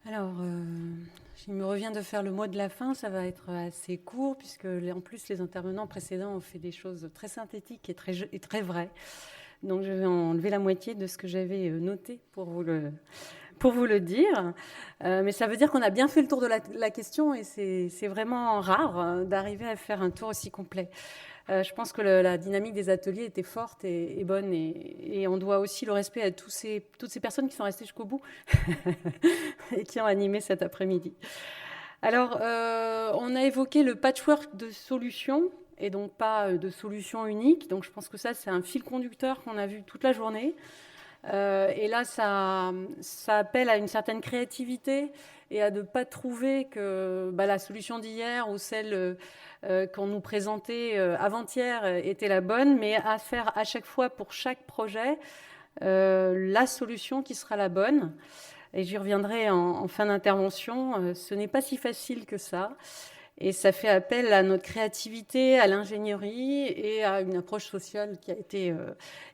Alors, il me revient de faire le mot de la fin. Ça va être assez court, puisque en plus, les intervenants précédents ont fait des choses très synthétiques et très vraies. Donc, je vais enlever la moitié de ce que j'avais noté pour vous le dire. Mais ça veut dire qu'on a bien fait le tour de la question, et c'est vraiment rare d'arriver à faire un tour aussi complet. Je pense que la dynamique des ateliers était forte et bonne, et on doit aussi le respect à toutes ces personnes qui sont restées jusqu'au bout et qui ont animé cet après-midi. Alors, on a évoqué le patchwork de solutions et donc pas de solutions uniques. Donc, je pense que ça, c'est un fil conducteur qu'on a vu toute la journée. Et là, ça appelle à une certaine créativité et à ne pas trouver que la solution d'hier ou celle qu'on nous présentait avant-hier était la bonne, mais à faire à chaque fois pour chaque projet la solution qui sera la bonne. Et j'y reviendrai en fin d'intervention. Ce n'est pas si facile que ça. Et ça fait appel à notre créativité, à l'ingénierie et à une approche sociale qui a été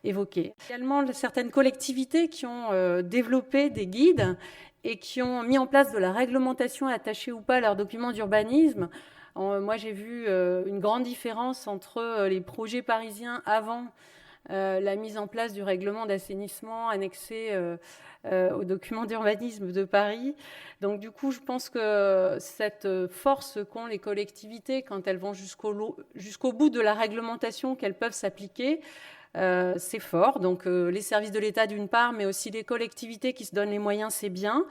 évoquée. Également, certaines collectivités qui ont développé des guides et qui ont mis en place de la réglementation attachée ou pas à leurs documents d'urbanisme. Moi, j'ai vu une grande différence entre les projets parisiens avant la mise en place du règlement d'assainissement annexé aux documents d'urbanisme de Paris. Donc du coup, je pense que cette force qu'ont les collectivités quand elles vont jusqu'au bout de la réglementation qu'elles peuvent s'appliquer, c'est fort. Donc les services de l'État d'une part, mais aussi les collectivités qui se donnent les moyens, c'est bien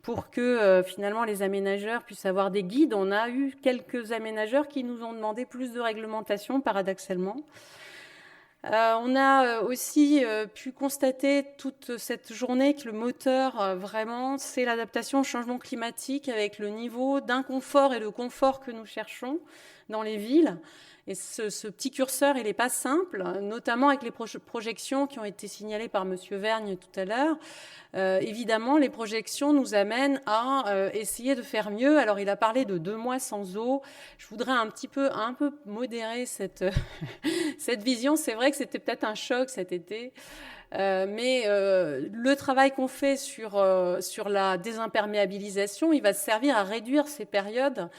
pour que finalement les aménageurs puissent avoir des guides. On a eu quelques aménageurs qui nous ont demandé plus de réglementation, paradoxalement. On a aussi pu constater toute cette journée que le moteur, vraiment, c'est l'adaptation au changement climatique avec le niveau d'inconfort et de confort que nous cherchons dans les villes. Et ce petit curseur, il n'est pas simple, notamment avec les projections qui ont été signalées par M. Vergne tout à l'heure. Évidemment, les projections nous amènent à essayer de faire mieux. Alors, il a parlé de 2 mois sans eau. Je voudrais un peu modérer cette vision. C'est vrai que c'était peut-être un choc cet été. Mais le travail qu'on fait sur la désimperméabilisation, il va servir à réduire ces périodes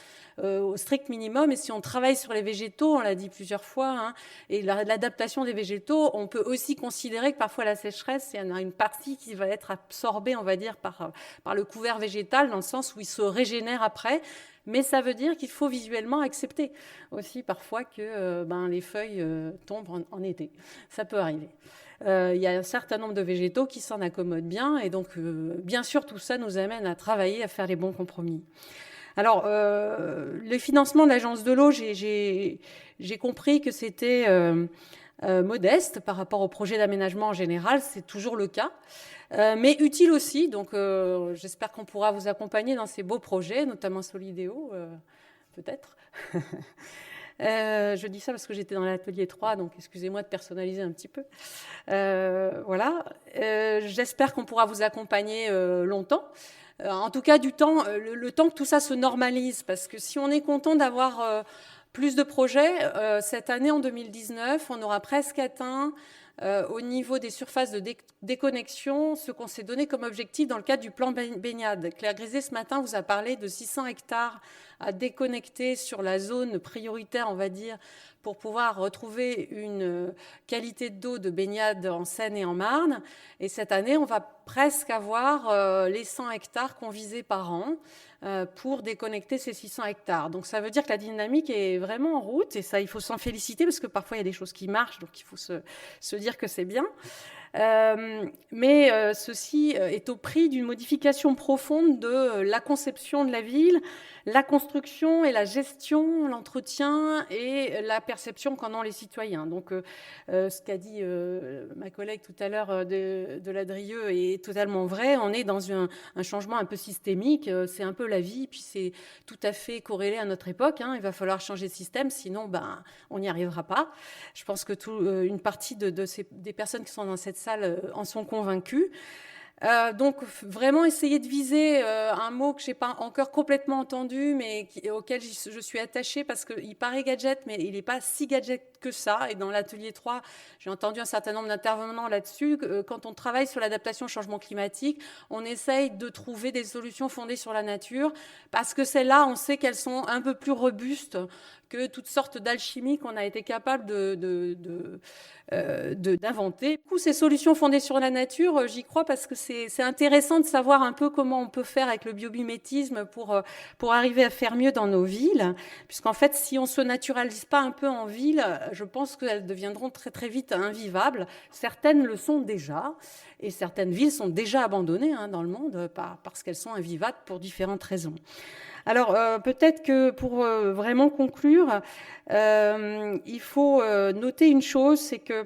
au strict minimum. Et si on travaille sur les végétaux, on l'a dit plusieurs fois, et l'adaptation des végétaux, on peut aussi considérer que parfois la sécheresse, il y en a une partie qui va être absorbée, on va dire, par le couvert végétal, dans le sens où il se régénère après. Mais ça veut dire qu'il faut visuellement accepter aussi parfois que les feuilles tombent en été. Ça peut arriver. Il y a un certain nombre de végétaux qui s'en accommodent bien. Et donc, bien sûr, tout ça nous amène à travailler, à faire les bons compromis. Alors, le financement de l'Agence de l'eau, j'ai compris que c'était modeste par rapport au projet d'aménagement en général. C'est toujours le cas. Mais utile aussi. Donc, j'espère qu'on pourra vous accompagner dans ces beaux projets, notamment Solidéo, peut-être. Je dis ça parce que j'étais dans l'atelier 3, donc excusez-moi de personnaliser un petit peu. Voilà. J'espère qu'on pourra vous accompagner longtemps. En tout cas, du temps, le temps que tout ça se normalise, parce que si on est content d'avoir plus de projets, cette année, en 2019, on aura presque atteint au niveau des surfaces de déconnexion ce qu'on s'est donné comme objectif dans le cadre du plan baignade. Claire Griset, ce matin, vous a parlé de 600 hectares à déconnecter sur la zone prioritaire, on va dire, pour pouvoir retrouver une qualité d'eau de baignade en Seine et en Marne. Et cette année, on va presque avoir les 100 hectares qu'on visait par an pour déconnecter ces 600 hectares. Donc ça veut dire que la dynamique est vraiment en route, et ça, il faut s'en féliciter, parce que parfois il y a des choses qui marchent, donc il faut se dire que c'est bien. Mais ceci est au prix d'une modification profonde de la conception de la ville, la construction et la gestion, l'entretien et la perception qu'en ont les citoyens. Donc ce qu'a dit ma collègue tout à l'heure de la Drieux est totalement vrai. On est dans un changement un peu systémique, c'est un peu la vie, puis c'est tout à fait corrélé à notre époque. Il va falloir changer de système, sinon on n'y arrivera pas. Je pense que une partie des personnes qui sont dans cette salle en sont convaincues. Donc vraiment essayer de viser un mot que j'ai pas encore complètement entendu, mais auquel je suis attachée parce qu'il paraît gadget, mais il n'est pas si gadget que ça. Et dans l'atelier 3, j'ai entendu un certain nombre d'intervenants là-dessus. Quand on travaille sur l'adaptation au changement climatique, on essaye de trouver des solutions fondées sur la nature parce que celles-là, on sait qu'elles sont un peu plus robustes que toutes sortes d'alchimie qu'on a été capable d'inventer. Du coup, ces solutions fondées sur la nature, j'y crois parce que c'est intéressant de savoir un peu comment on peut faire avec le biomimétisme pour arriver à faire mieux dans nos villes. Puisqu'en fait, si on ne se naturalise pas un peu en ville, je pense qu'elles deviendront très très vite invivables. Certaines le sont déjà. Et certaines villes sont déjà abandonnées dans le monde parce qu'elles sont invivables pour différentes raisons. Alors peut-être que pour vraiment conclure, il faut noter une chose, c'est que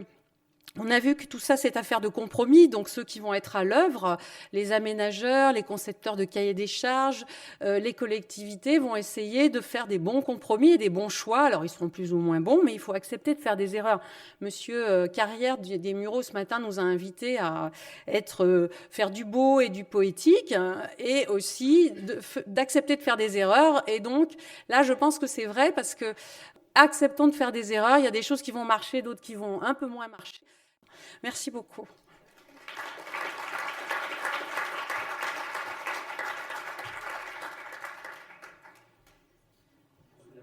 on a vu que tout ça, c'est affaire de compromis. Donc, ceux qui vont être à l'œuvre, les aménageurs, les concepteurs de cahiers des charges, les collectivités vont essayer de faire des bons compromis et des bons choix. Alors, ils seront plus ou moins bons, mais il faut accepter de faire des erreurs. Monsieur Carrière des Mureaux, ce matin, nous a invités à faire du beau et du poétique et aussi d'accepter de faire des erreurs. Et donc, là, je pense que c'est vrai parce que acceptons de faire des erreurs. Il y a des choses qui vont marcher, d'autres qui vont un peu moins marcher. Merci beaucoup.